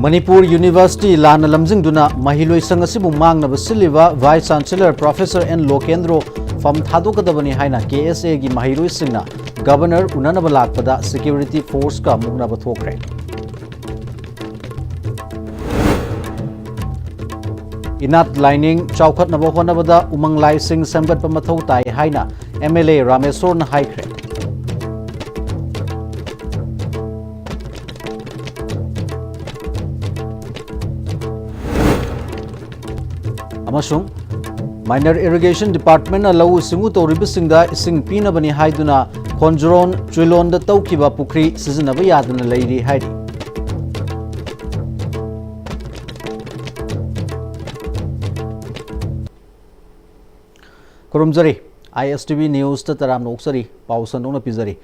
Manipur University Lana Lamjingduna Mahiloi Sangasibu Mangna Basiliva Vice Chancellor Professor N Lokendro from Thadukadabani Haina KSA gi Mahiloi Singna Governor Unanabalakpada Security Force ka Mugna Bathokre. Inat lining Chaukat Nabahonabada Umang Lai Singh Sambat Pamathautai Haina MLA Ramesor na Haikre. Amasung Minor Irrigation Department allow singu toribisingda ising pinabani haiduna Konjoron Chulon da Taukiba Pukri Sizanaba Yadana Lady Heidi. Kurumzari Istv News Tataram Noksari Pausan Ona Pizari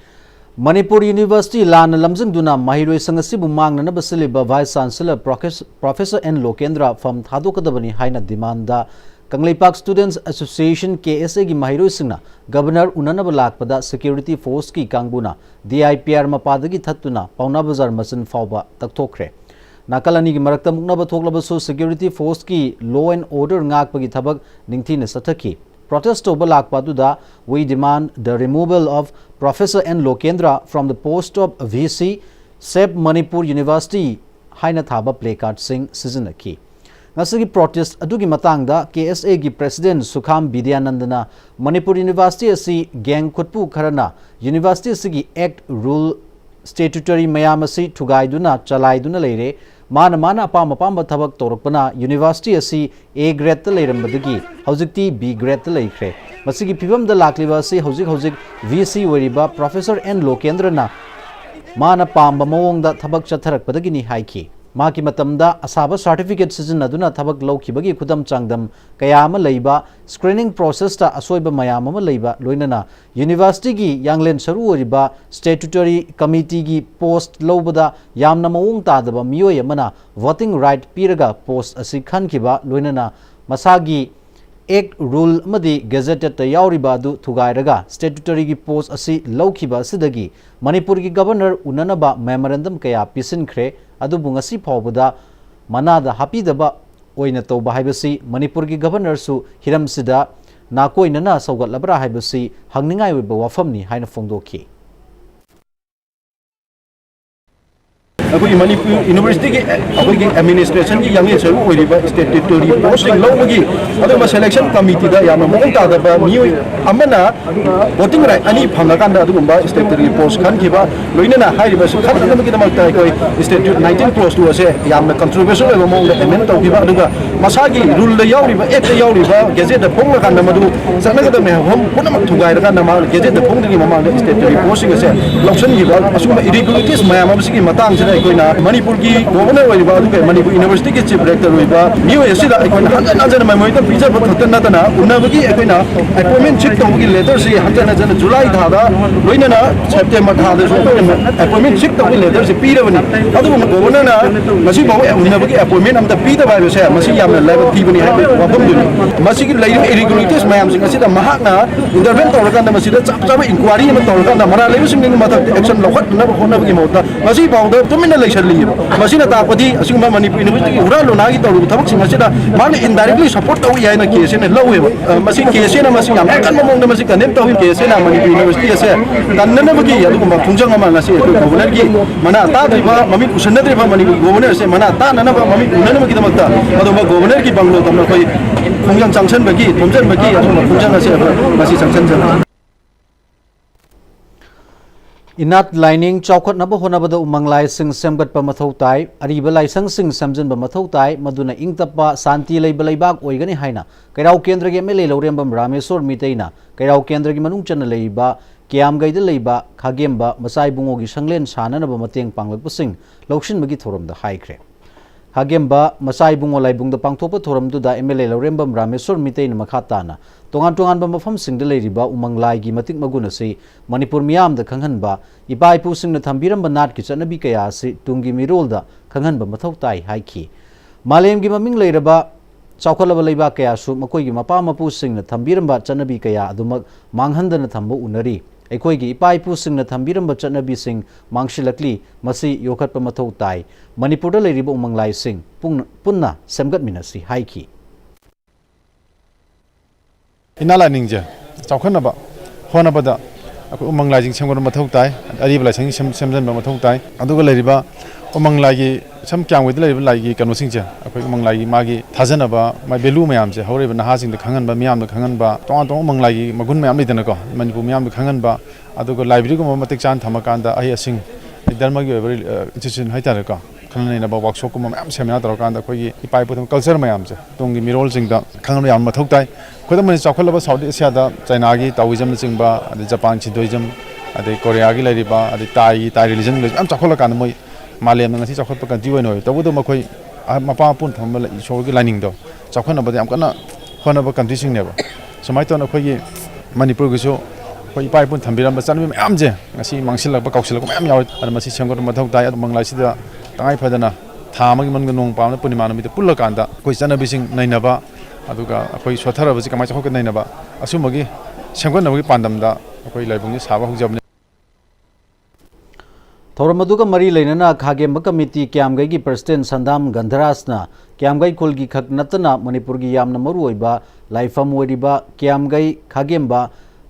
Manipur University Lana Lamjingduna Mahiloi Sangasibu Mangna Basiliba Vice Chancellor Professor N Lokendra from Thadukadabani Haina Demanda Kangleipak Students Association KSA gi Mahiloi Singna Governor Unanabalakpada Security Force ki Kangbuna DIPR Mapadagi Thattuna Pauna Bazar Masin Fauba Takthokre. Nakalani gi Marakta Muknaba Thoklabasu Security Force ki Law and Order Ngakpagi Thabak Ningthina Sathaki. Protest over Lakpaduda, we demand the removal of Professor N Lokendra from the post of VC, SEB Manipur University, Haina Thaba placard sing season key. Nasagi protest Adugi Matangda, KSA gi President Sukham Bidyanandana, Manipur University asi Gang Kutpu Karana, University Sigi Act Rule Statutory Mayamasi Tugaiduna, Chalaiduna Lere, Mana Apama Thabak Torpana, University asi A grade the Lerambadagi, Hauzikti B grade the Lakre. Masigi Pivum the Laklivasi, Hauzik VC Weriba, Professor N Lokendrana, Mana Pamba Mong that Tabak Chatarak Padagini Haiki. Maki Matamda, Asaba certificate season Aduna Tabak Loki Bagi Kudam Changdam, Kayama Laiba, screening process ta Asoiba Mayama Laiba, Loinana, University gi Yanglen Saru Riba, Statutory Committee gi Post Lobada, Yamna Maung Tadaba, Mio Yamana, Voting Right Piraga Post Asikan Kiba, Loinana, Masagi, Act Rule Madi Gazetted the Yauribadu Tugairaga, Statutory gi Post Asi Laukiba Sidagi, Manipur gi Governor Unanaba Memorandum Kaya Pisin Kre, Adubungasi Paubuda, Manada Hapidaba, Oina Toba Hibasi, Manipur gi Governor Su Hiram Sida, Nakoi Nana Sogat Labra Hibasi, Hangningai with Bawafamni, Haina Fondoki. Manipur University administration ki yang seru oi ba statutory posting lawgi aduma selection committee da yama mong ta da ba mi amana voting right ani phanga kan da aduma statutory post kan ki ba loina na hai ba su khan da ki da ma ta koi statute 19 clause to ase yama controversial ba mong da amend to ki ba aduga masagi rule da yauri ba act da yauri ba gazette da phong kan da madu sana ga da me hom puna ma thugai da kan da ma gazette da phong da ki ma da statutory posting ase loction ki ba asuma irregularities ma ma si ki matang Manipur ki governor Manipur University ki chief rector new asida anjana mamoita pizza but hatna tana unabagi appointment check to letter si hatna jana July thada loina na September thada appointment check to letter si pira bani adu governor na masi bawo unabagi appointment am da pida ba se masi yam level ti bani ha wafam duni masi ki lai irregularities mayam sing asida mahakna intervene to rakanda masi da chap chap inquiry ma to rakanda mara level sing ni mata action lokhat na khona bagi mota masi bawo da tumina election Masina Tapati, assuming Manipur University, Uralonagi, Tabaxi, Mani indirectly support the Yana case in a low way. Masi Kesena Masina, among the Masika, Nemta Kesena, Manipur University, Tanamaki, Tunjanga Manasi, Governor, Manata, Mami Kusanatri, Governor, Manata, Nanaba, Mami, Nanamaki, Madama, Governor, Banglo, Punjang Sanction Bagi, Punjan Bagi, Punjanga, Masi Sanction. Inat lining Chaukat Nabahonabada Umanglai Sing Semgat Pamathautai, Ariba Laisang Sing Samjan Bamathautai, Maduna Ingtapa, Santi Laibak, Oigani Haina, Kairau Kendra Gemele Lorembam Ramesor Mitaina, Kairau Kendra Gimanunchan Leiba, Kiam Gaida Leiba, Kagemba, Masai Bungogi Shanglen Shana Bamating Panglapusing, Lokshin Magitorum the High Cre. Hagemba, Masai Bungo Laibung the Pangtopa Torum to the MLA Lorembam Ramesor Mitain Makatana, Tongan Bamafam Sing the Ladiba, Umanglai Gimatik Magunasi, Manipur Miam the Kanganba, Ibai Pusing the Tambiram Banat Kitchanabi Kayasi, Tungi Mirolda, Kanganba Matautai, Haiki. Malem Gimaming Ladaba, Chaukalaba Leba Kayasu, Makoi Mapama Pusing the Tambiramba Chanabi Kaya, Dumag Manghandan Tambo Unari. ꯑꯩꯈꯣꯏꯒꯤ ꯏꯄꯥ ꯏꯄꯨꯁꯤꯡꯅ ꯊꯝꯕꯤꯔꯝꯕ ꯆꯠꯅꯕꯤꯁꯤꯡ ꯃꯥꯡꯁꯤꯜꯂꯛꯂꯤ ꯃꯁꯤ ꯌꯣꯛꯈꯠꯄ ꯃꯊꯧ ꯇꯥꯏ ꯃꯅꯤꯄꯨꯔꯗ ꯂꯩꯔꯤꯕ ꯎꯃꯪ ꯂꯥꯏꯁꯤꯡ ꯄꯨꯟꯅ ꯁꯦꯝꯒꯠꯃꯤꯟꯅꯁꯤ ꯍꯥꯏꯈꯤ ꯏꯅꯥ ꯂꯥꯏꯅꯤꯡꯁꯦ ꯆꯥꯎꯈꯠꯅꯕ ꯍꯣꯠꯅꯕꯗ ꯑꯩꯈꯣꯏ ꯎꯃꯪ ꯂꯥꯏꯁꯤꯡ ꯁꯦꯝꯒꯠꯄ ꯃꯊꯧ ꯇꯥꯏ ꯑꯔꯤꯕ ꯂꯥꯏꯁꯪ ꯁꯦꯝꯖꯤꯟꯕ ꯃꯊꯧ ꯇꯥꯏ ꯑꯗꯨꯒ ꯂꯩꯔꯤꯕ ꯎꯃꯪ ꯂꯥꯏꯒꯤ ꯁꯝ ꯀ꯭ꯌꯥꯝꯒꯩꯗ ꯂꯩꯔꯤꯕ ꯂꯥꯏꯒꯤ ꯀꯩꯅꯣꯁꯤꯡꯁꯦ ꯑꯩꯈꯣꯏ ꯎꯃꯪ ꯂꯥꯏꯒꯤ ꯃꯥꯒꯤ ꯊꯥꯖꯅꯕ ꯃꯥꯒꯤ ꯚꯦꯂꯨ ꯃꯌꯥꯝꯁꯦ ꯍꯧꯔꯤꯕ ꯅꯍꯥꯁꯤꯡꯗ ꯈꯪꯍꯟꯕ ꯃꯤꯌꯥꯝꯗ ꯈꯪꯍꯟꯕ ꯇꯣꯉꯥꯟ ꯇꯣꯉꯥꯟꯕ ꯎꯃꯪ ꯂꯥꯏꯒꯤ ꯃꯒꯨꯟ ꯃꯌꯥꯝ ꯂꯩꯗꯅꯀꯣ ꯃꯅꯤꯄꯨꯔ ꯃꯤꯌꯥꯝꯗ ꯈꯪꯍꯟꯕ ꯑꯗꯨꯒ ꯂꯥꯏꯕ꯭ꯔꯦꯔꯤꯒꯨꯝꯕ ꯃꯇꯤꯛ ꯆꯥꯅ ꯊꯝꯃꯀꯥꯟꯗ ꯑꯍꯩ ꯑꯁꯤꯡ ꯙꯔꯃꯒꯤ ꯑꯣꯏꯕ ꯏꯟꯁꯇꯤꯇ꯭ꯌꯨꯁꯟ ꯍꯥꯏꯇꯥꯔꯦꯀꯣ ꯈꯟꯅ ꯅꯩꯅꯕ ꯋꯥꯛꯁꯣꯞꯀꯨꯝꯕ ꯃꯌꯥꯝ ꯁꯦꯃꯤꯅꯥꯔ ꯇꯧꯔꯀꯥꯟꯗ ꯑꯩꯈꯣꯏꯒꯤ ꯏꯄꯥ ꯏꯄꯨꯒꯤ ꯀꯜꯆꯔ ꯃꯌꯥꯝꯁꯦ ꯇꯨꯡꯒꯤ ꯃꯤꯔꯣꯜꯁꯤꯡꯗ ꯈꯪꯍꯟꯕ ꯌꯥꯝ ꯃꯊꯧ ꯇꯥꯏ ꯈꯨꯗꯝ ꯑꯣꯏꯅ ꯆꯥꯎꯈꯠꯂꯕ ꯁꯥꯎꯠ ꯑꯦꯁꯤꯌꯥꯗ ꯆꯥꯏꯅꯥꯒꯤ ꯇꯥ오ꯏꯖꯝꯅꯆꯤꯡꯕ ꯑꯗꯩ ꯖꯄꯥꯟ ꯁꯤꯟꯇꯣꯏꯖꯝ ꯑꯗꯩ ꯀꯣꯔꯤꯌꯥꯒꯤ ꯂꯩꯔꯤꯕ ꯑꯗꯩ ꯇꯥꯏ ꯔꯤꯂꯤꯖꯟ ꯌꯥꯝ ꯆꯥꯎꯈꯠꯂꯀꯥꯟꯗ ꯃꯣꯏ ꯃꯥꯂꯦꯝꯗ ꯉꯁꯤ ꯆꯥꯎꯈꯠꯄ ꯀꯟꯇ꯭ꯔꯤ ꯑꯣꯏꯅ ꯑꯣꯏ ꯇꯧꯕꯇꯕꯨ ꯃꯈꯣꯏ ꯃꯄꯥ ꯃꯄꯨꯅ ꯊꯝꯕ ꯏꯁꯣꯔꯒꯤ ꯂꯥꯏꯅꯤꯡꯗꯣ ꯆꯥꯎꯈꯠꯅꯕꯗ ꯌꯥꯝ ꯀꯟꯅ ꯍꯣꯠꯅꯕ ꯀꯟꯇ꯭ꯔꯤꯁꯤꯡꯅꯦꯕ ꯁꯨꯃꯥꯏꯅ ꯇꯧꯅ ꯑꯩꯈꯣꯏꯒꯤ ꯃꯅꯤꯄꯨꯔꯒꯤꯁꯨ ꯑꯩꯈꯣꯏ ꯏꯄꯥ ꯏꯄꯨꯅ ꯊꯝꯕꯤꯔꯝꯕ ꯆꯠꯅꯕꯤ ꯃꯌꯥꯝꯁꯦ ꯉꯁꯤ ꯃꯥꯡꯁꯤꯜꯂꯛꯄ ꯀꯥꯎꯁꯤꯜꯂꯛꯄ ꯃꯌꯥꯝ ꯌꯥꯎꯏ ꯑꯗꯨꯅ ꯃꯁꯤ ꯁꯦꯝꯒꯠꯄ ꯃꯊꯧ ꯇꯥꯏ ꯑꯗꯨ ꯎꯃꯪ ꯂꯥꯏꯁꯤꯗ ꯇꯉꯥꯏ ꯐꯗꯅ ꯊꯥ ꯑꯃꯒꯤ ꯃꯅꯨꯡꯗ ꯅꯣꯡ ꯄꯥꯟꯕ ꯄꯨꯔꯅꯤꯃꯥ ꯅꯨꯃꯤꯠꯇ ꯄꯨꯜꯂꯀꯥꯟꯗ ꯑꯩꯈꯣꯏ ꯆꯠꯅꯕꯤꯁꯤꯡ ꯅꯩꯅꯕ ꯑꯗꯨꯒ ꯑꯩꯈꯣꯏ ꯁꯣꯠꯊꯔꯕꯁꯤ ꯀꯃꯥꯏꯅ ꯆꯥꯎꯈꯠꯀ ꯅꯩꯅꯕ ꯑꯁꯨꯝꯕꯒꯤ ꯁꯦꯝꯒꯠꯅꯕꯒꯤ ꯄꯥꯟꯗꯝꯗ ꯑꯩꯈꯣꯏ ꯂꯥꯏꯕꯨꯡꯁꯦ ꯁꯥꯕ ꯍꯧꯖꯕꯅꯤ ꯊꯧꯔꯝ ꯑꯗꯨꯒ ꯃꯔꯤ ꯂꯩꯅꯅ ꯈꯥꯒꯦꯝꯕ ꯀꯃꯤꯇꯤ ꯀ꯭ꯌꯥꯝꯒꯩꯒꯤ ꯄ꯭ꯔꯁꯤꯗꯦꯟꯠ ꯁꯟꯗꯥꯝ ꯒꯟꯙꯔꯥꯖꯅ ꯀ꯭ꯌꯥꯝꯒꯩ ꯈꯨꯜꯒꯤ ꯈꯛ ꯅꯠꯇꯅ ꯃꯅꯤꯄꯨꯔꯒꯤ ꯌꯥꯝꯅ ꯃꯔꯨꯑꯣꯏꯕ ꯂꯥꯏꯐꯝ ꯑꯣꯏꯔꯤꯕ ꯀ꯭ꯌꯥꯝꯒꯩ ꯈꯥꯒꯦꯝꯕ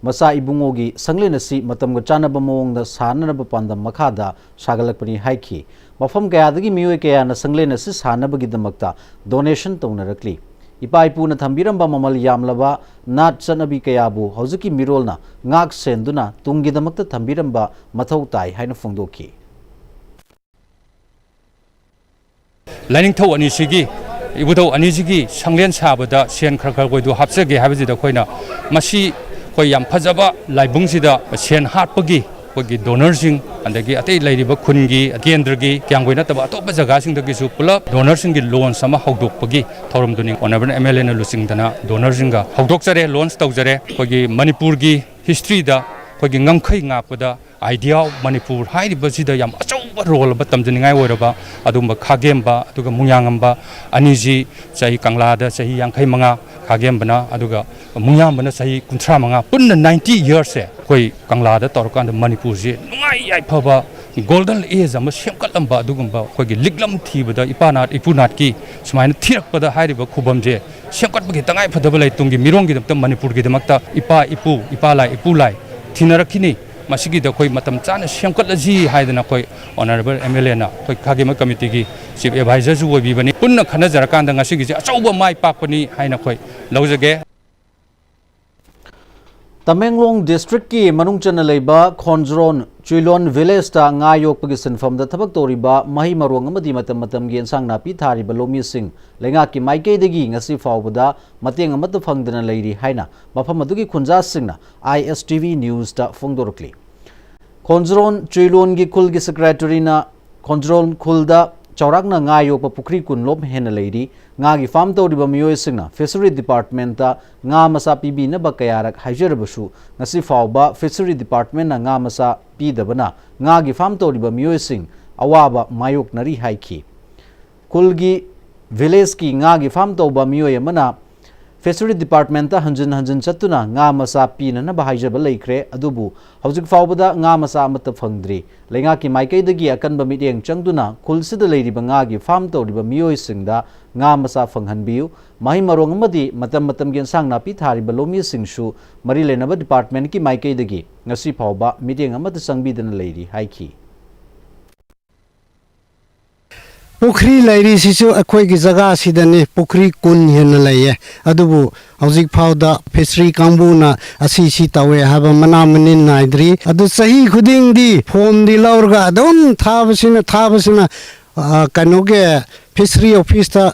ꯃꯆꯥ ꯏꯕꯨꯡꯉꯣꯒꯤ ꯁꯪꯂꯦꯟ ꯑꯁꯤ ꯃꯇꯝꯒ ꯆꯥꯟꯅꯕ ꯃꯑꯣꯡꯗ ꯁꯥꯅꯅꯕ ꯄꯥꯟꯗꯝ ꯃꯈꯥꯗ ꯁꯥꯒꯠꯂꯛꯄꯅꯤ ꯍꯥꯏꯈꯤ ꯃꯐꯝ ꯀꯌꯥꯗꯒꯤ ꯃꯤꯑꯣꯏ ꯀꯌꯥꯅ ꯁꯪꯂꯦꯟ ꯑꯁꯤ ꯁꯥꯅꯕꯒꯤꯗꯃꯛꯇ ꯗꯣꯅꯦꯁꯟ ꯇꯧꯅꯔꯛꯂꯤ ꯏꯄꯥ ꯏꯄꯨꯅ ꯊꯝꯕꯤꯔꯝꯕ ꯃꯃꯜ ꯌꯥꯝꯂꯕ ꯅꯥꯠ ꯆꯠꯅꯕꯤ ꯀꯌꯥꯕꯨ ꯍꯧꯖꯤꯛꯀꯤ ꯃꯤꯔꯣꯜꯅ ꯉꯥꯛ ꯁꯦꯟꯗꯨꯅ ꯇꯨꯡꯒꯤꯗꯃꯛꯇ ꯊꯝꯕꯤꯔꯝꯕ ꯃꯊꯧ ꯇꯥꯏ ꯍꯥꯏꯅ ꯐꯣꯡꯗꯣꯛꯈꯤ ꯂꯥꯏꯅꯤꯡꯊꯧ ꯑꯅꯤꯁꯤꯒꯤ ꯏꯕꯨꯙꯧ ꯑꯅꯤꯁꯤꯒꯤ ꯁꯪꯂꯦꯟ ꯁꯥꯕꯗ ꯁꯦꯟ ꯈꯔ ꯈꯔ ꯑꯣꯏꯗꯨ ꯍꯥꯞꯆꯒꯦ ꯍꯥꯏꯕꯁꯤꯗ ꯑꯩꯈꯣꯏꯅ ꯃꯁꯤ ꯑꯩꯈꯣꯏ ꯌꯥꯝ ꯐꯖꯕ ꯂꯥꯏꯕꯨꯡꯁꯤꯗ ꯁꯦꯟ ꯍꯥꯠꯄꯒꯤ ꯑꯩꯈꯣꯏꯒꯤ ꯗꯣꯅꯔꯁꯤꯡ ꯑꯗꯒꯤ ꯑꯇꯩ ꯂꯩꯔꯤꯕ ꯈꯨꯟꯒꯤ ꯀꯦꯟꯗ꯭ꯔꯒꯤ ꯀ꯭ꯌꯥꯝꯒꯩ ꯅꯠꯇꯕ ꯑꯇꯣꯞꯄ ꯖꯒꯥꯁꯤꯡꯗꯒꯤꯁꯨ ꯄꯨꯂꯞ ꯗꯣꯅꯔꯁꯤꯡꯒꯤ ꯂꯣꯟꯁ ꯑꯃ ꯍꯧꯗꯣꯛꯄꯒꯤ ꯊꯧꯔꯝꯗꯨꯅꯤ ꯑꯣꯅꯔꯦꯕꯜ MLAꯅ ꯂꯨꯆꯤꯡꯗꯅ ꯗꯣꯅꯔꯁꯤꯡꯒ ꯍꯧꯗꯣꯛꯆꯔꯦ ꯂꯣꯟꯁ ꯇꯧꯖꯔꯦ ꯑꯩꯈꯣꯏꯒꯤ ꯃꯅꯤꯄꯨꯔꯒꯤ ꯍꯤꯁꯇ꯭ꯔꯤꯗ ꯑꯩꯈꯣꯏꯒꯤ ꯉꯝꯈꯩ ꯉꯥꯛꯄꯗ ꯑꯥꯏꯗꯤꯌꯥ ꯑꯣꯐ ꯃꯅꯤꯄꯨꯔ ꯍꯥꯏꯔꯤꯕꯁꯤꯗ ꯌꯥꯝ ꯑꯆꯧꯕ ꯔꯣꯜ ꯑꯃ ꯇꯝꯖꯅꯤꯡꯉꯥꯏ ꯑꯣꯏꯔꯕ ꯑꯗꯨꯒꯨꯝꯕ ꯈꯥꯒꯦꯝꯕ ꯑꯗꯨꯒ ꯃꯨꯌꯥꯡꯉꯝꯕ ꯑꯅꯤꯁꯤ ꯆꯍꯤ ꯀꯪꯂꯥꯗ ꯆꯍꯤ 55 ꯈꯥꯒꯦꯝꯕꯅ ꯑꯗꯨꯒ ꯃꯨꯌꯥꯝꯕꯅ ꯆꯍꯤ 35 ꯄꯨꯟꯅ 90 ꯌꯔꯁꯁꯦ ꯑꯩꯈꯣꯏ ꯀꯪꯂꯥꯗ ꯇꯧꯔꯀꯥꯟꯗ ꯃꯅꯤꯄꯨꯔꯁꯤ ꯅꯨꯡꯉꯥꯏ ꯌꯥꯏꯐꯕ ꯒꯣꯜꯗꯟ ꯑꯦꯖ ꯑꯃ ꯁꯦꯝꯒꯠꯂꯝꯕ ꯑꯗꯨꯒꯨꯝꯕ ꯑꯩꯈꯣꯏꯒꯤ ꯂꯤꯛꯂꯝ ꯊꯤꯕꯗ ꯏꯄꯥꯅꯥꯠ ꯏꯄꯨꯅꯥꯠꯀꯤ ꯁꯨꯃꯥꯏꯅ ꯊꯤꯔꯛꯄꯗ ꯍꯥꯏꯔꯤꯕ ꯈꯨꯕꯝꯁꯦ ꯁꯦꯝꯒꯠꯄꯒꯤ ꯇꯉꯥꯏ ꯐꯗꯕ ꯂꯩ ꯇꯨꯡꯒꯤ ꯃꯤꯔꯣꯟꯒꯤꯗꯃꯛꯇ ꯃꯅꯤꯄꯨꯔꯒꯤꯗꯃꯛꯇ ꯏꯄꯥ ꯏꯄꯨ ꯏꯄꯥ ꯂꯥꯏ ꯏꯄꯨ ꯂꯥꯏ ꯊꯤꯅꯔꯛꯈꯤꯅꯤ ꯃꯁꯤꯒꯤꯗ ꯑꯩꯈꯣꯏ ꯃꯇꯝ ꯆꯥꯅ ꯁꯦꯝꯒꯠꯂꯁꯤ ꯍꯥꯏꯗꯅ ꯑꯩꯈꯣꯏ ꯑꯣꯅꯔꯦꯕꯜ MLAꯅ ꯑꯩꯈꯣꯏ ꯈꯥꯒꯦꯝꯕ ꯀꯃꯤꯇꯤꯒꯤ ꯆꯤꯐ ꯑꯦꯗꯚꯥꯏꯖꯔꯁꯨ ꯑꯣꯏꯕꯤꯕꯅꯤ ꯄꯨꯟꯅ ꯈꯟꯅꯖꯔꯀꯥꯟꯗ ꯉꯁꯤꯒꯤꯁꯦ ꯑꯆꯧꯕ ꯃꯥꯏ ꯄꯥꯛꯄꯅꯤ ꯍꯥꯏꯅ ꯑꯩꯈꯣꯏ ꯂꯧꯖꯒꯦ ꯇꯃꯦꯡꯂꯣꯡ ꯗꯤꯁꯇ꯭ꯔꯤꯛꯀꯤ ꯃꯅꯨꯡ ꯆꯟꯅ ꯂꯩꯕ ꯈꯣꯟꯖ꯭ꯔꯣꯟ ꯆꯨꯏꯂꯣꯟ ꯚꯤꯂꯦꯖꯇ ꯉꯥ ꯌꯣꯛꯄꯒꯤ ꯁꯤꯟꯐꯝꯗ ꯊꯕꯛ ꯇꯧꯔꯤꯕ ꯃꯍꯩ ꯃꯔꯣꯡ ꯑꯃꯗꯤ ꯃꯇꯝ ꯃꯇꯝꯒꯤ ꯏꯟꯁꯥꯡ ꯅꯥꯄꯤ ꯊꯥꯔꯤꯕ ꯂꯧꯃꯤꯁꯤꯡ ꯂꯩꯉꯥꯛꯀꯤ ꯃꯥꯏꯀꯩꯗꯒꯤ ꯉꯁꯤ ꯐꯥꯎꯕꯗ ꯃꯇꯦꯡ ꯑꯃꯠꯇ ꯐꯪꯗꯅ ꯂꯩꯔꯤ ꯍꯥꯏꯅ ꯃꯐꯝ ꯑꯗꯨꯒꯤ ꯈꯨꯟꯖꯥꯁꯤꯡꯅ ISTV ꯅ꯭ꯌꯨꯁꯇ ꯐꯣꯡꯗꯣꯔꯛꯂꯤ ꯈꯣꯟꯖ꯭ꯔꯣꯟ ꯆꯨꯏꯂꯣꯟꯒꯤ ꯈꯨꯜꯒꯤ ꯁꯦꯀ꯭ꯔꯦꯇꯔꯤꯅ ꯈꯣꯟꯖ꯭ꯔꯣꯟ ꯈꯨꯜꯗ ꯆꯥꯎꯔꯥꯛꯅ ꯉꯥ ꯌꯣꯛꯄ ꯄꯨꯈ꯭ꯔꯤ 10 ꯂꯣꯝ ꯍꯦꯟꯅ ꯂꯩꯔꯤ ꯉꯥꯒꯤ ꯐꯥꯔꯝ ꯇꯧꯔꯤꯕ ꯃꯤꯑꯣꯏꯁꯤꯡꯅ ꯐꯤꯁꯔꯤ ꯗꯤꯄꯥꯔꯠꯃꯦꯟꯇ ꯉꯥ ꯃꯆꯥ ꯄꯤꯕꯤꯅꯕ ꯀꯌꯥꯔꯛ ꯍꯥꯏꯖꯔꯕꯁꯨ ꯉꯁꯤ ꯐꯥꯎꯕ ꯐꯤꯁꯔꯤ ꯗꯤꯄꯥꯔꯠꯃꯦꯟꯇꯅ ꯉꯥ ꯃꯆꯥ ꯄꯤꯗꯕꯅ ꯉꯥꯒꯤ ꯐꯥꯔꯝ ꯇꯧꯔꯤꯕ ꯃꯤꯑꯣꯏꯁꯤꯡ ꯑꯋꯥꯕ ꯃꯥꯌꯣꯛꯅꯔꯤ ꯍꯥꯏꯈꯤ ꯈꯨꯜꯒꯤ ꯚꯤꯂꯦꯖꯀꯤ ꯉꯥꯒꯤ ꯐꯥꯔꯝ ꯇꯧꯕ ꯃꯤꯑꯣꯏ ꯑꯃꯅ ꯐꯤꯁꯔꯤ ꯗꯤꯄꯥꯔꯠꯃꯦꯟꯇ ꯍꯟꯖꯤꯟ ꯍꯟꯖꯤꯟ ꯆꯠꯇꯨꯅ ꯉꯥ ꯃꯆꯥ ꯄꯤꯅꯅꯕ ꯍꯥꯏꯖꯕ ꯂꯩꯈ꯭रे ꯑꯗꯨꯕꯨ ꯍꯧꯖꯤꯛ ꯐꯥꯎꯕꯗ ꯉꯥ ꯃꯆꯥ ꯑꯃꯠꯇ ꯐꯪꯗ꯭ꯔꯤ ꯂꯩꯉꯥꯛꯀꯤ ꯃꯥꯏꯀꯩꯗꯒꯤ ꯑꯀꯟꯕ ꯃꯤꯠꯌꯦꯡ ꯆꯪꯗꯨꯅ ꯈꯨꯜꯁꯤꯗ ꯂꯩꯔꯤꯕ ꯉꯥꯒꯤ ꯐꯥꯔꯝ ꯇꯧꯔꯤꯕ ꯃꯤꯑꯣꯏꯁꯤꯡꯗ ꯉꯥ ꯃꯆꯥ ꯐꯪꯍꯟꯕꯤꯌꯨ ꯃꯍꯩ ꯃꯔꯣꯡ ꯑꯃꯗꯤ ꯃꯇꯝ ꯃꯇꯝꯒꯤ ꯏꯟꯁꯥꯡ ꯅꯥꯄꯤ ꯊꯥꯔꯤꯕ ꯂꯧꯃꯤꯁꯤꯡꯁꯨ ꯃꯔꯤ ꯂꯩꯅꯕ ꯗꯤꯄꯥꯔꯠꯃꯦꯟꯠꯀꯤ ꯃꯥꯏꯀꯩꯗꯒꯤ ꯉꯁꯤ ꯐꯥꯎꯕ ꯃꯤꯠꯌꯦꯡ ꯑꯃꯠꯇ ꯆꯪꯕꯤꯗꯅ ꯂꯩꯔꯤ ꯍꯥꯏꯈꯤ पुखरी लैरीसिसु अखोइगी जगह सिदने पुखरी 10 हेन लैये अदुबु हौजिक फाउदा फिशरी कांबुना असीसी तवे हाबा मना मनिन नाइद्री अदु सही खुदिंगदी फोम दि लौरगा अदुम थाबसिना कनोगे फिशरी ऑफिस ता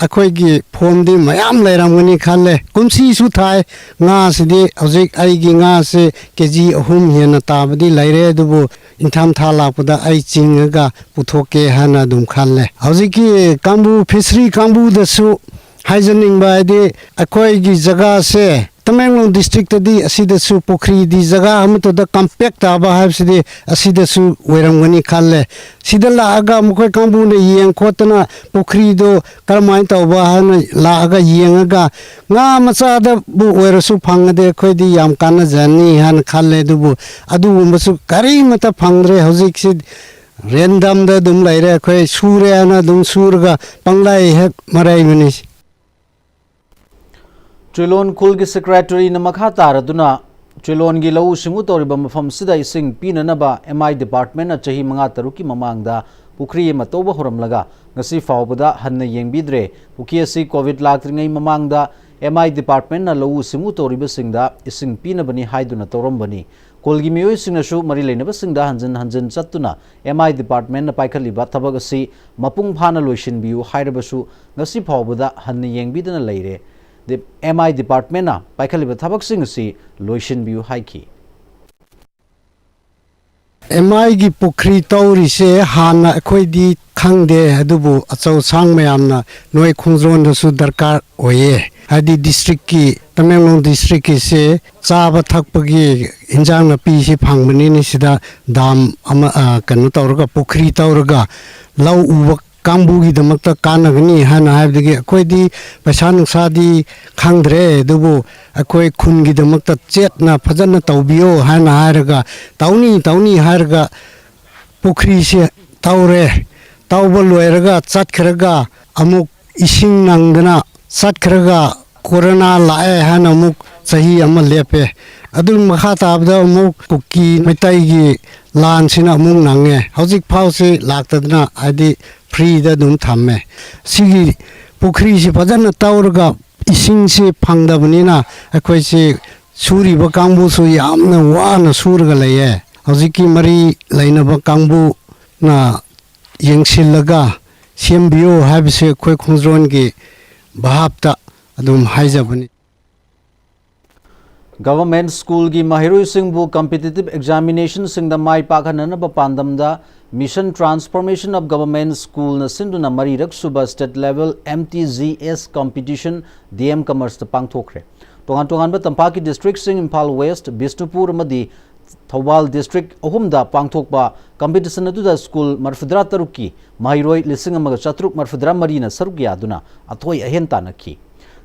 अखोइगी फोम दि मयाम लैरामगनी खाले कुमसी सु थाय nga सिदि हौजिक आइगी nga से केजी 3 हेन ताबदि लैरे अदुबु इंथाम था लापदा आई चिंगगा पुथोके हाना दुम खाले हौजिकी कांबु फिशरी कांबु दसु हाइजनिंग बायदि अखोइगी जगह से Tamenglong district di asidasu pokri di jaga amto da compact aba habsidi asidasu oirangani khalle sidala aga mukoi kambu ne yeng khotna pokri do karmain tawba han la aga yengaga nga macha da bu oirasu phangde khoidi yam kana jani han khalle dubu adu masu kari mata phangre hojik sid random da dum laire khoi sure ana dum surga panglai hek marai mani Trilon Kulgi Secretary na makha taraduna Trilon gi lau singu toriba mafam sida ising pinanaba MI Department na chahi mga taruki mamangda pukri matoba horamlaga ngasi fawbada hanna yengbidre puki asi COVID laktringai mamangda MI Department na lau singu toriba singda ising pinabani haiduna torambani Kulgi miyoi singnasu mari leinaba singda hanjin chattuna MI Department na paikhaliba thabak asi mapung phana loishin biu hairabasu ngasi fawbada hanna yengbidana leire The MI Department na paikhaliba thabak sing si loishin biu haiki MI gi pokri tauri se hana khoi di khangde adubu achau sang mayam na noi khungzon su darkar oye hadi district ki Tamenglong district ki se chaba thakpagi injang na pi si phangmani ni sida dam ama kanu tauraga pokri tauraga lau ubak Kambugi the Makta Kanagani, Hana Habdi, Akwedi, Pasan Sadi, Kangre, Dubu, Akwe Kungi the Makta Chetna, Pazana Taubio, Hana Haraga, Tauni, Haraga, Pukri, Taure, Taubalueraga, Satkaraga, Amuk Ishing Nangana, Satkaraga, Corona Lae, Hana Muk, Sahi Amalepe, Adul Mahata Abda Muk, Kuki, Metaigi, Lan Sina Mung Nange, Hosik Pause, Laktadna, Adi. Free da dum thamme sigi pokri si pajana tauraga ising se phangda banina akhoi se suri ba kangbu su yamna wana surga laye hojiki mari laina ba kangbu na yengsilaga sembio habse khoi khungzron gi bahapta adum haijabani Government School gi Mahiroi Singbu competitive examination singda mai pakhanana ba pandamda Mission Transformation of Government School na sinduna marirak suba state level MTZS competition DM Commerce ta pangthokre tongan ba tampaki district sing Impal West Bisnupur amadi Thawal district ahumda pangthokba competition aduda school marfudra taruki Mahiroi lising amaga chatruk marfudra marina saruk yaduna athoi ahenta nakhi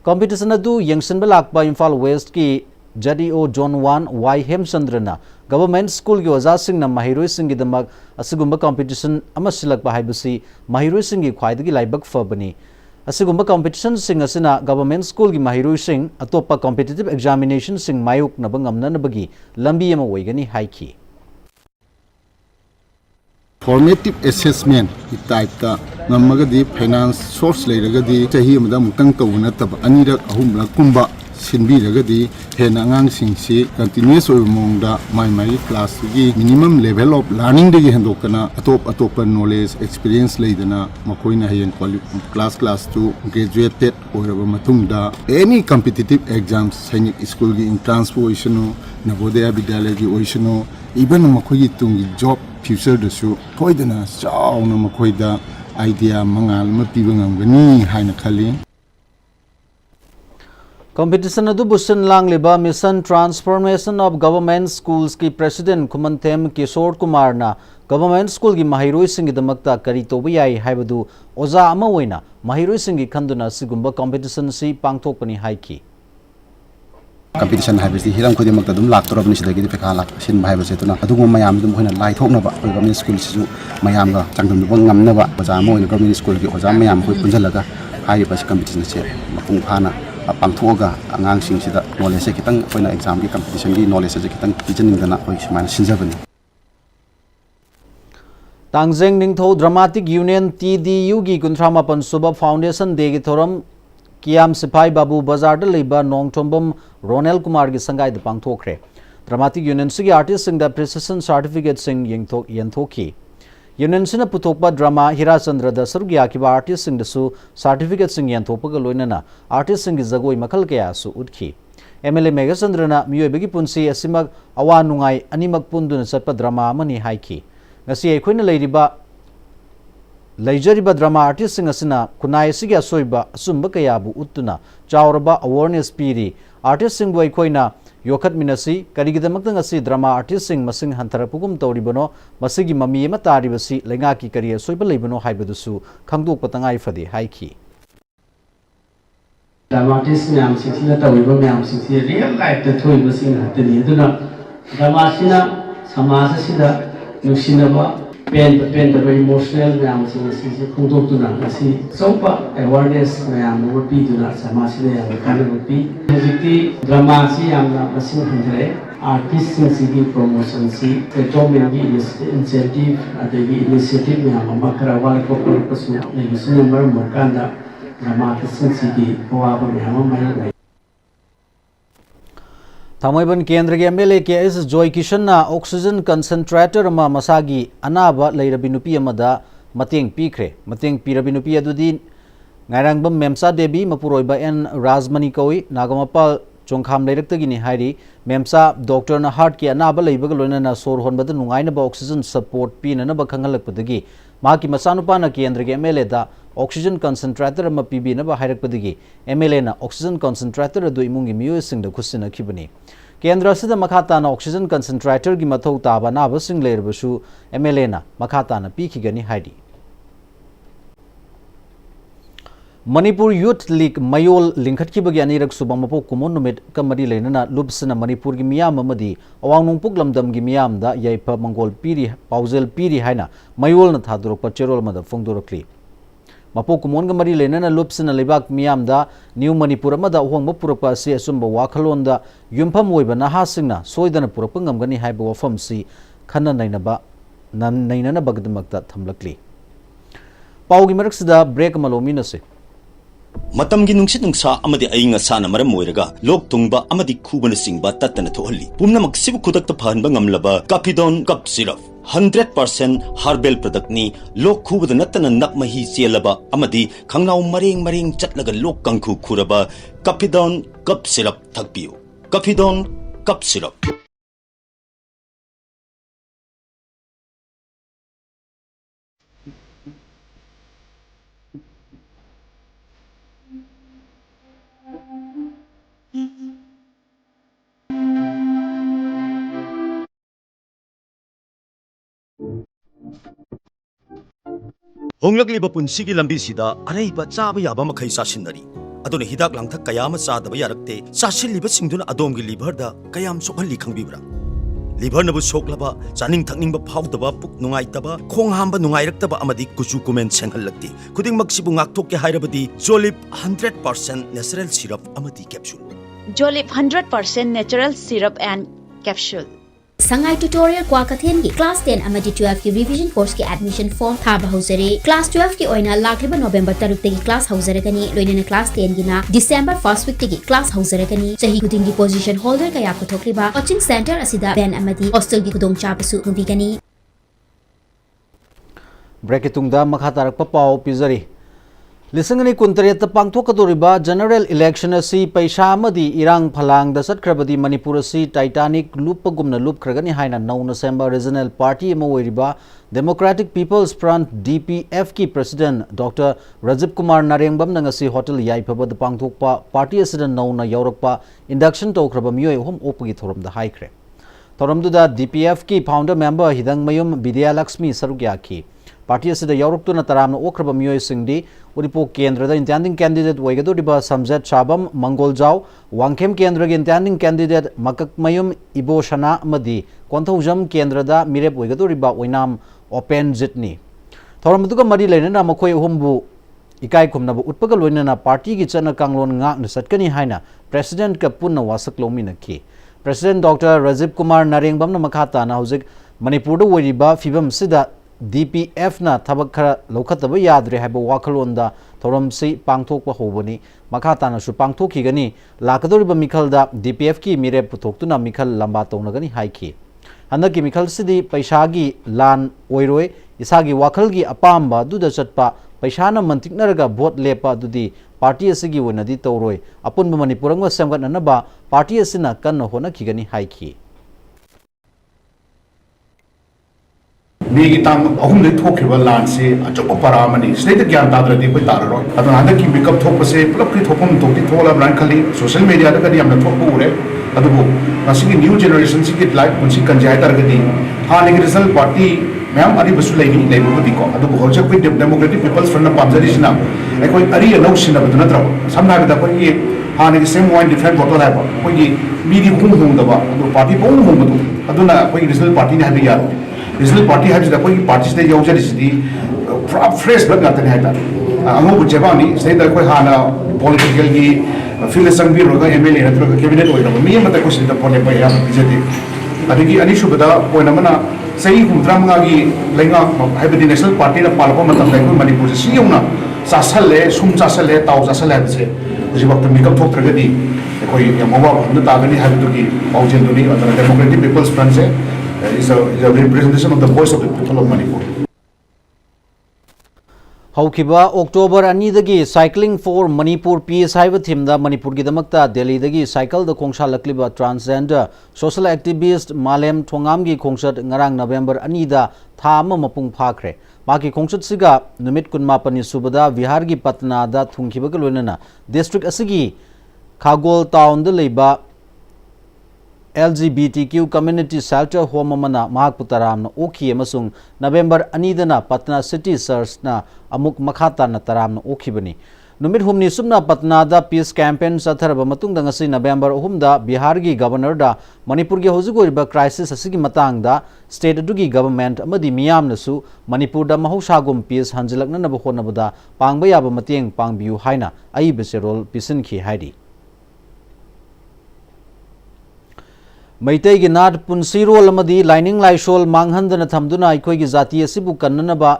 competition adu yengsin balakba Impal West ki JDO John 1 Y Hemchandrana Government School gi oja sing na Mahiroi sing gi damak asigumba competition ama silakba haibasi Mahiroi sing gi khwaidagi laibak fabani asigumba competition sing asina Government School gi Mahiroi sing atopa competitive examination sing mayuk na bangamna na bagi lambi ama oigani haiki Formative assessment type ta namagadi finance source leiragadi chahi amada mutang tawna tab anirak ahumla kumba sinbiragadi hena angangsingsi continuous mongda mai class gi minimum level of learning degi hendokana atop knowledge experience leidana makoina hayen class to graduated oiraba matungda any competitive exams sainik school gi entrance oisano navodaya vidyalaya gi oisano even makoyi tungi job future dasu toidana chauna makoida idea mangal mapiba ngamgani haina khali Competition adu busan lang liba Mission Transformation of Government Schools ki President Kumantem Kishore Kumar na Government School ki Mahiroi singi damakta kari toba yai haibadu oza ama oina Mahiroi singi khanduna sigumba competition si pangthokpani haiki competition haibasi hiram khodi makta dum lak torabni sidagi pekha lak sin bhai base tuna adungo mayam dum hoina lai thokna ba government school sisu mayam ga changdum ba ngamna ba oza mo government school ki oza mayam khoi punjalaga hai bas competition se mapung phana pangthoga angang sing sida knowledge kitang hoina exam ki competition ki knowledge se kitang pijaning dana hoi simana sinjabani Tangjeng Ningtho Dramatic Union TDU gi kuntrama pan suba foundation de gi thoram Kiam Sipai Babu Bazar da leiba Nongtombam Ronel Kumar gi sangai da pangthokre Dramatic Union sigi artist sing da precision certificate sing yenthoki Union sina puthokpa drama Hira Chandra da sarugya ki artist sing da su certificate sing yenthopa ga loinana artist sing gi jagoi makhal kaya su utki MLA Mega Chandra na miyoibagi punsi asimak awa nungai animak punduna chatpa drama amani haiki ngasi aikoina leiriba leijariba drama artist sing asina kunai sigi asoiba asumba kayabu uttuna chawraba awareness piri artist sing boi koina yokhat minasi karigidamakta ngasi drama artist sing masing hantarapugum tawribano masigi mami ema taribasi lenga ki kari asoiba leibano haibadusu khangdok patangai fadi haiki drama artist myam singina tawriba myam singsi real life ta thoiba sing hatani aduna drama sina samaj sida nusinaba pen the emotional myam singsi khungdok tuna asi sopa awareness myam no pi tuna samaj sida yam kana pi hojiti drama si yamna masing handre artist singsi promotion si government gi incentive adagi initiative myam makara wal ko pasu legislation number morkanda drama singsi gi owa myam mai Thamaiban Kendra ke MLA ke is Joy Kishan na oxygen concentrator ma masagi anaba leirabinupi amada mateng pikre mateng pirabinupi adudi ngairangbam memsa debi mapuroiba en Rajmani koi nagamapal chongkham leiraktagini hairi memsa doctor na heart ki anaba leibaga loina sor honbada nungaina ba oxygen support pina na ba khangalakpadagi maki masanupa na Kendra ke MLA da oxygen concentrator ma pibi na ba hairakpadagi MLA na oxygen concentrator adu imungi miyo sing da khusina khibani Kendra sida makhata na oxygen concentrator gi mathau taba na ba sing leirbasu MLA na makhata na pikhigani haidi Manipur Youth League Mayol Linkhatkibagi anirak subang mapo kumon numit kamari leinana lubsna Manipur gi miyam amadi awang nungpuk lamdam gi miyam da yaipa mangol piri pauzel piri haina Mayol na thadurok pacherol mada fongdorakli mapo kumon ga mari leinana lubsna lebak miyam da New Manipur amada ohongba purapa si asumba wakhalon da yumpham oiba naha singna soidana purapa ngamgani haiba wafam si khana nainana bagdamakta thamlakli paugi maraksida break malomina se Matamgi nungsit nungsa amadi aying asana maram moiraga lok tungba amadi kubana singba tatana thohalli pumna maksibu khudakta phanba ngamlaba Capidon cup syrup 100% herbal product ni lok khubada natana nakmahi selaba amadi khangnau mareng chatlaga lok kangkhu khuraba Capidon cup syrup thakpiu Capidon cup syrup Honglakliba punsigi lambisida araiba chaba yaba makhai sasinari aduna hidak langthak kayama chadaba yarakte sasilliba singduna adomgi liver da kayam sokhalli khangbibra liver nabu soklaba chaning thakningba phawdaba puk nungaitaba khong hamba nungairaktaba amadi kuchu kumen senghallakti khuding maksibu ngakthokke hairabadi Jolip 100% natural syrup amadi capsule Jolip 100% natural syrup and capsule Sangai tutorial Kolkata ki class 10 amadi 12 ki revision course ki admission form thaba hausare class 12 ki oina lakliba November 3 ki class hausare kani loinena class 10 gina December 1st week ki class hausare kani sahi kuding ki position holder kaya puthokliba coaching center asida ben amadi hostel ki kudong chapasu nubi kani Bracket da makhatarak papau pizari Lisangani kuntareta pangthokadoriba general election asi paisa amadi irang phalang da satkrabadi Manipur asi Titanic lupagumna lupkragani haina nauna semba regional party ema oiriba Democratic People's Front DPF ki president Dr. Rajib Kumar Narengbam nangasi hotel yaipabad pangthokpa party asida nauna yaurakpa induction tokraba miyoi hom opagi thoram da haikre thoramduda DPF ki founder member Hidang Mayum Vidya Lakshmi sarugyaki Party asida yauruptuna taramna okraba miyoi singdi Uripo Kendra da intending candidate Waigadoriba Samjet Chabam Mangoljau Wangkem Kendra ge intending candidate Makak Mayum Ibo Shana Madi Konthaujam Kendra da Mirep Waigadoriba Wainam Open Jitni Thoramduga Mari Lenana Makhoi Humbu Ikai Kumnabu Utpagal Winana Party gi chana kanglon ngak na satkani haina President ka punna wasak lomina ki President Dr. Rajib Kumar Narengbam na makhata na hojik Manipur da woriba fibam sida DPF na thabak khara lokhataba yadre haiba wakhalonda thoramsi pangthokpa hobani makhata na su pangthokigani lakadoriba mikhalda DPF ki mire puthoktuna mikhal lamba tonagani haiki hanaki mikhal sidi paisagi lan oiroi isagi wakhalgi apamba duda chatpa paisana mantiknaraga vote lepa dudi party asigi wonadi tawroi apunba manipurangwa semgatnanaba party asina kanna hona kigani haiki मेगी तांग अहुमदे थोखिबा लानसे अचोप परामनी state ज्ञान ताद्रदि कोई ताररो अदो हंदा की मेकअप थोपसे पुलप की थोपम तोटी थोला ब्रांड खली सोशल मीडिया दा कदी हमना थोपु उरे अदुबो मसिगी न्यू जनरेशन सिगी लाइफ कुंसी कंजाय तारगदि हानि की रिजल्ट पार्टी मैम अरी बसु लेगी लेबुदी को अदुबो होजक कोई डेमोक्रेटिक पीपल्स फ्रंट पामजरिसना एकोई अरी अनौ सिनबद नत्र समना बदा कोई हानि की सेम वाइन डिफरेंट बोतल है कोई मीदी हुम हुम दबा अदु पार्टी बोम हुम बदु अदुना कोई रिजल्ट पार्टी ने हबि यार रिजल्ट पार्टी है कोई पार्टी से यौजरिसदी फ्रेश ब्लड गातने है अंगो बुजेबानी से कोई हाना पॉलिटिकल की फील्ड संबी रोगा एमएलए नत्रगा कैबिनेट ओइरब मी मत को सिदा पोले पे या बिजते अदगी अनिशुबदा पोइनमना सही हुमद्रामगा की लेंगा हैबदी नेशनल पार्टी ना पालपा मतम लाइक मणिपुर से सियोना सासले सुम सासले ताउ सासले हबसे उसी वक्त मेकअप थोकत्रगदी कोई यमवा बंद तागनी हैबदुगी पाउजेंदुनी अदर डेमोक्रेटिक पीपल्स फ्रंट से is a representation of the voice of the people of Manipur. Haukiba October anidagi cycling for Manipur peace haiba thimda Manipur gi damakta Delhi dagi cycle da khongsha lakliba transgender social activist Malem Thongam gi khongsat ngarang November anida tha ama mapung phakre maki khongsat siga numit kunmapani subada Bihar gi Patna da thungkiba ga loinana district asigi Khagol town da leiba LGBTQ community shelter home mana mahak putaram na okhi amasung November anidana Patna city search na amuk makhata na taram na okhi bani numit humni sumna Patna da peace campaign satharaba matung da ngasi November da Bihar gi governor da Manipur gi hojugoriba crisis asigi matang da state adugi government amadi miyam nasu Manipur da mahausagum peace hanjilakna na bahona bada pangba yaba mateng pangbiu haina ai beserol pisin khi haidi Maitai gi nat punsirol amadi lining laisol manghandana thamduna aikoi gi jati asibu kannanaba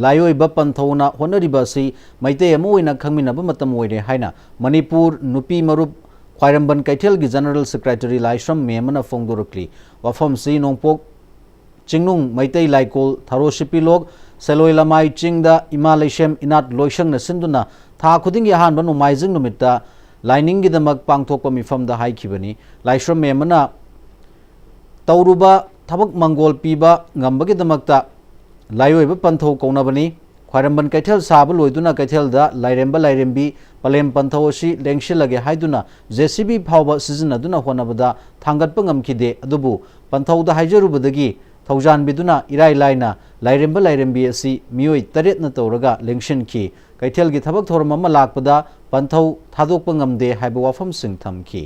layoiba panthona honariba si maitai amoina khangminaba matam oire haina Manipur nupi marup khwairamban kaithel gi general secretary laishram memana fongdorokli wafam si nongpok chingnung maitai laikol tharosipilok seloi lamai chingda imalaishem inat loisang na sinduna tha khuding gi hanba nomaijing numita lining gi damak pangthokpa mifam da haikibani laishram memana tauruba thabak mangol piba ngambagi damakta layoiba pantho kaunabani khwairamban kaithel saba loiduna kaithel da lairemba lairembi palem pantho si lengshilage haiduna JCB phawba sizinaduna honabada thangatpa ngamkhide adubu pantho da haijarubadagi thaujan biduna irai laina lairemba lairembi asi mioi taret na tawraga lengshin ki kaithel gi thabak thoram ama lakpada pantho thadokpa ngamde haiba wafam sing thamki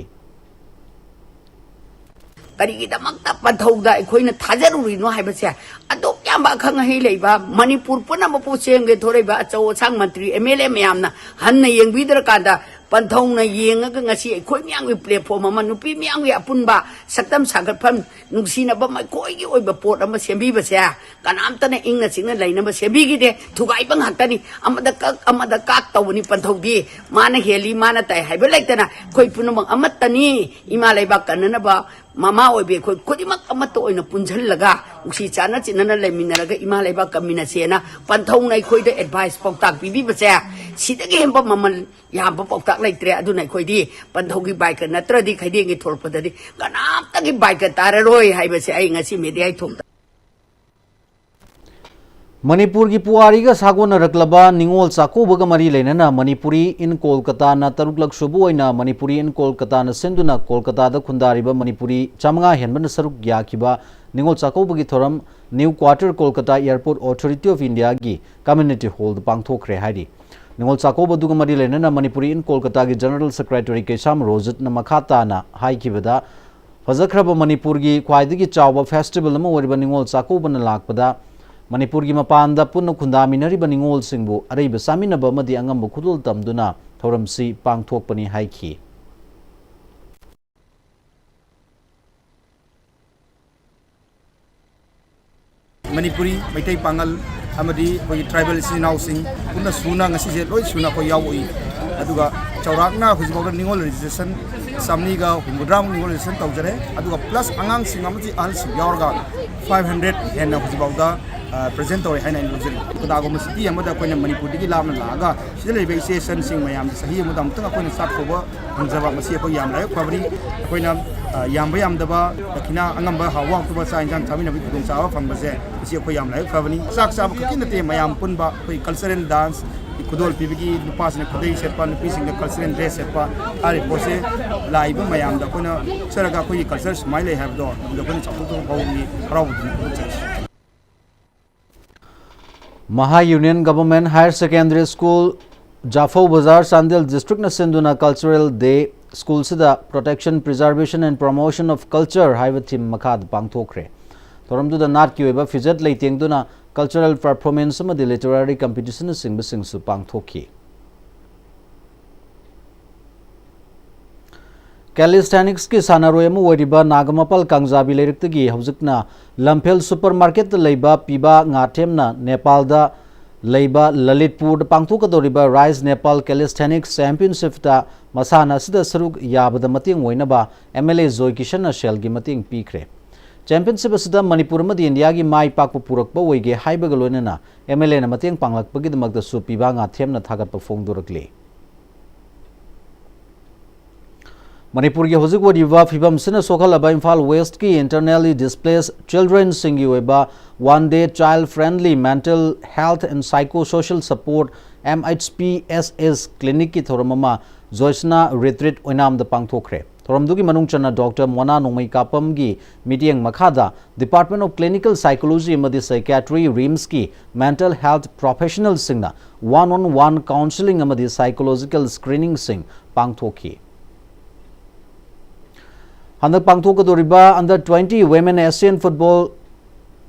ꯀꯔꯤꯒꯤꯗꯃꯛꯇ ꯄꯟꯊꯧꯗ ꯑꯩꯈꯣꯏꯅ ꯊꯥꯖꯔꯨꯔꯤꯅꯣ ꯍꯥꯏꯕꯁꯦ ꯑꯗꯨꯛ ꯌꯥꯝꯕ ꯑꯈꯪ ꯑꯍꯩ ꯂꯩꯕ ꯃꯅꯤꯄꯨꯔ ꯄꯨꯝꯅꯃꯛꯄꯨ ꯆꯦꯟꯒꯦ ꯊꯣꯔꯛꯏꯕ ꯑꯆꯧ ꯑꯁꯥꯡ ꯃꯟꯇ꯭ꯔꯤ MLA ꯃꯌꯥꯝꯅ ꯍꯟꯅ ꯌꯦꯡꯕꯤꯗ꯭ꯔꯀꯥꯟꯗ ꯄꯟꯊꯧꯅ ꯌꯦꯡꯉꯒ ꯉꯁꯤ ꯑꯩꯈꯣꯏ ꯃꯌꯥꯝꯒꯤ ꯄ꯭ꯂꯦꯠꯐꯣꯝ ꯑꯃ ꯅꯨꯄꯤ ꯃꯌꯥꯝꯒꯤ ꯑꯄꯨꯟꯕ ꯁꯛꯇꯝ ꯁꯥꯒꯠꯐꯝ ꯅꯨꯡꯁꯤꯅꯕ ꯃꯈꯣꯏꯒꯤ ꯑꯣꯏꯕ ꯄꯣꯠ ꯑꯃ ꯁꯦꯝꯕꯤꯕꯁꯦ ꯀꯅꯥꯝꯇꯅ ꯏꯪꯅ ꯆꯤꯛꯅ ꯂꯩꯅꯕ ꯁꯦꯝꯕꯤꯈꯤꯗꯦ ꯊꯨꯒꯥꯏꯕ ꯉꯥꯛꯇꯅꯤ ꯑꯃꯗ ꯀꯥꯛ ꯇꯧꯕꯅꯤ ꯄꯟꯊꯧꯗꯤ ꯃꯥꯅ ꯍꯦꯜꯂꯤ ꯃꯥꯅ ꯇꯥꯏ ꯍꯥꯏꯕ ꯂꯩꯇꯅ ꯑꯩꯈꯣꯏ ꯄꯨꯝꯅꯃꯛ ꯑꯃꯠꯇꯅꯤ ꯏꯃꯥ ꯂꯩꯕꯥꯛ ꯀꯟꯅꯅꯕ ꯃꯃꯥ ꯑꯣꯏꯕ ꯑꯩꯈꯣꯏ ꯈꯨꯗꯤꯡꯃꯛ ꯑꯃꯠꯇ ꯑꯣꯏꯅ ꯄꯨꯟꯁꯤꯜꯂꯒ ꯅꯨꯡꯁꯤ ꯆꯥꯟꯅ ꯆꯤꯟꯅꯅ ꯂꯩꯃꯤꯟꯅꯔꯒ ꯏꯃꯥ ꯂꯩꯕꯥꯛ ꯀꯟꯃꯤꯟꯅꯁꯦꯅ ꯄꯟꯊꯧꯅ ꯑꯩꯈꯣꯏꯗ ꯑꯦꯗꯚꯥꯏꯁ ꯄꯥꯎꯇꯥꯛ ꯄꯤꯕꯤꯕꯁꯦ ꯁꯤꯗꯒꯤ ꯍꯦꯟꯕ ꯃꯃꯜ ꯌꯥꯝꯕ ꯄꯥꯎꯇꯥꯛ ꯂꯩꯇ꯭ꯔꯦ ꯑꯗꯨꯅ ꯑꯩꯈꯣꯏꯗꯤ ꯄꯟꯊꯧꯒꯤ ꯕꯥꯏꯛꯀ ꯅꯠꯇ꯭ꯔꯗꯤ ꯈꯩꯗꯦꯡꯒꯤ ꯊꯣꯛꯂꯛꯄꯗꯗꯤ ꯀꯅꯥꯝꯇꯒꯤ ꯕꯥꯏꯛꯀ ꯇꯥꯔꯔꯣꯏ ꯍꯥꯏꯕꯁꯦ ꯑꯩ ꯉꯁꯤ ꯃꯦꯗꯤꯌꯥ ꯊꯣꯡꯗ Manipur gi puari ga sagona raklaba ningol chakoba ga mari lenana Manipuri in Kolkata na taruklak subu oina Manipuri in Kolkata na senduna Kolkata da khundariba Manipuri chamanga henbana saruk yakiba ningol chakoba gi thoram New Quarter Kolkata Airport Authority of India gi community hall da pangthokre haidi ningol chakoba du ga mari lenana Manipuri in Kolkata gi General Secretary Kesam Rojat na makhata na haikibada fajakraba Manipur gi khwaidagi chawba festival ama oriba ningol chakoba na lakpada Manipur gi mapanda punna khundaminari baningol singbu araiba saminaba amadi angamba khudul tamduna thoramsi pangthokpani haiki Manipuri Maitai Pangal amadi koi tribal sinau punna suna ngasi je loi suna ko yawi aduga chaurakna hujibawda ningol registration samniga humudram ningol registration tawjare aduga plus angang sing amati al sing yawarga 500 henna hujibawda present tori haina indujeri kudago city amada koina Manipur digi lamna laga sida lebe station sing mayam sahi amada amtanga koina sat koba hanjaba masi ko yam lai kwabri koina ꯌꯥꯝꯕ ꯌꯥꯝꯗꯕ ꯗꯈꯤꯅꯥ ꯑꯉꯝꯕ ꯍꯥꯎꯋꯥꯛꯇꯕ ꯆꯥꯛ ꯏꯟꯁꯥꯡ ꯆꯥꯃꯤꯟꯅꯕꯒꯤ ꯈꯨꯗꯣꯡꯆꯥꯕ ꯐꯪꯕꯁꯦ ꯃꯁꯤ ꯑꯩꯈꯣꯏ ꯌꯥꯝ ꯂꯥꯏꯕꯛ ꯐꯕꯅꯤ ꯆꯥꯛ ꯆꯥꯕ ꯈꯛꯀꯤ ꯅꯠꯇꯦ ꯃꯌꯥꯝ ꯄꯨꯟꯕ ꯑꯩꯈꯣꯏ ꯀꯜꯆꯔꯦꯜ ꯗꯥꯟꯁ ꯈꯨꯗꯣꯜ ꯄꯤꯕꯒꯤ ꯅꯨꯄꯥꯁꯤꯡꯅ ꯈꯨꯗꯩ ꯁꯦꯠꯄ ꯅꯨꯄꯤꯁꯤꯡꯅ ꯀꯜꯆꯔꯦꯜ ꯗ꯭ꯔꯦꯁ ꯁꯦꯠꯄ ꯍꯥꯏꯔꯤꯕ ꯄꯣꯠꯁꯦ ꯂꯥꯛꯏꯕ ꯃꯌꯥꯝꯗ ꯑꯩꯈꯣꯏꯅ ꯆꯠꯂꯒ ꯑꯩꯈꯣꯏꯒꯤ ꯀꯜꯆꯔ ꯁꯨꯃꯥꯏꯅ ꯂꯩ ꯍꯥꯏꯕꯗꯣ ꯑꯗꯨꯗ ꯑꯩꯈꯣꯏꯅ ꯆꯥꯎꯊꯣꯛꯆꯕ ꯐꯥꯎꯕꯒꯤ ꯍꯔꯥꯎꯕꯗꯨꯅꯤ ꯎꯠꯆꯔꯤ Maha Union Government Higher Secondary School Jafau Bazar Sandel District na senduna Cultural Day School sida Protection, Preservation and Promotion of Culture haiba theme makhad pangthokre. Thoramdu da nat ki oiba fizat leitengduna cultural performance amadi literary competition singba singsu pangthokhi. Calisthenics ki sanaroi amu oiriba Nagamapal Kangzabi lerikdagi haujikna Lamphel Supermarket da leiba piba ngathemna Nepal da leiba Lalitpur da pangthokadoriba Rise Nepal Calisthenics Championship da masana sida saruk yabada mating oinaba MLA Joy Kishan Shell gi mating pikre. Championship asida Manipur amadi India gi mai pakpa purakpa oige haibaga loinana MLA na mating panglakpagi damakda su piba ngathemna thagatpa fongdorakli. Manipur ki hozik wadiwa fibam sina sokhalaba Imphal West ki internally displaced children singi oiba one day child friendly mental health and psychosocial support MHPSS clinic ki thoramama Joisna retreat oinam da pangthokre. Thoramdugi manungchana Dr. Mona Nongmai Kapam gi meeting makhada Department of Clinical Psychology amadi Psychiatry RIMS ki mental health professionals singna one-on-one counseling amadi psychological screening sing pangthokhi. Handak pangthokadoriba under 20 women Asian football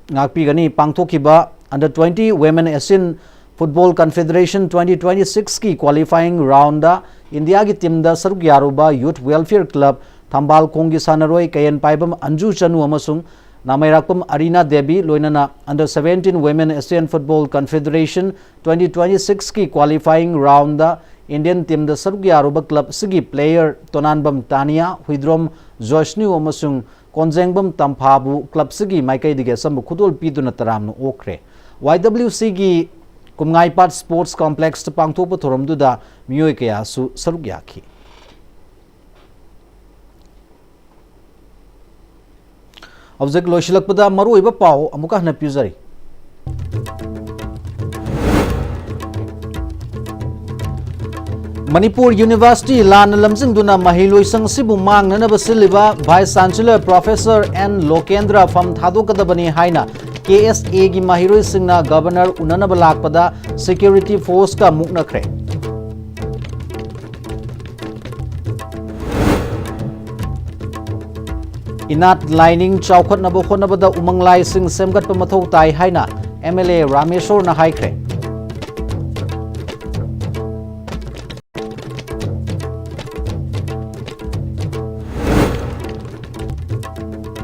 ngakpigani pangthokiba under 20 women Asian Football Confederation 2026 ki qualifying round da India ki team da saruk yaruba Youth Welfare Club Thambal Kongi Sanaroi Kayan Paibam Anju Chanu amasung Namairakpam Arina Devi loinana under 17 women Asian Football Confederation 2026 ki qualifying round da Indian team da saruk yaruba club sigi player Tonanbam Tania Huidrom Joshnu amasung Konjengbam Tamphabu club sigi maikai dige sambu khudol piduna taramnu okre. YWC gi Kumngaipat Sports Complex ta pangthokpa thoramduda miyoi kaya su saruk yakhi. Object loishilakpada maruiba pau amuka hna pizari. Manipur University lan lamjingduna mahiloisang sibu mangnana basiliba Vice Chancellor Professor N Lokendra from thadokadabani haina KSA gi mahiroi singna Governor unanaba lakpada Security Force ka muknakre. Inat lining chawkhatnaba khonabada umanglai sing semgatpa mathau tai haina MLA Rameshwar na haikre.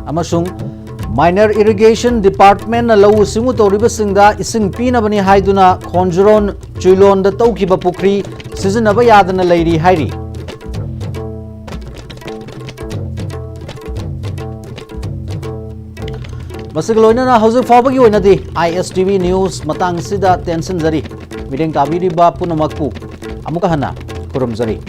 Amasung Minor Irrigation Department na lau singu toriba singda ising pinabani haiduna Khonjuron Chuilon da taukiba pukri sizinaba yadana leiri hairi. Masigaloina na hauzik fawbagi oinadi ISTV News matang sida tension jari. Mideng tabiriba punamakpu amuka hana kurum jari.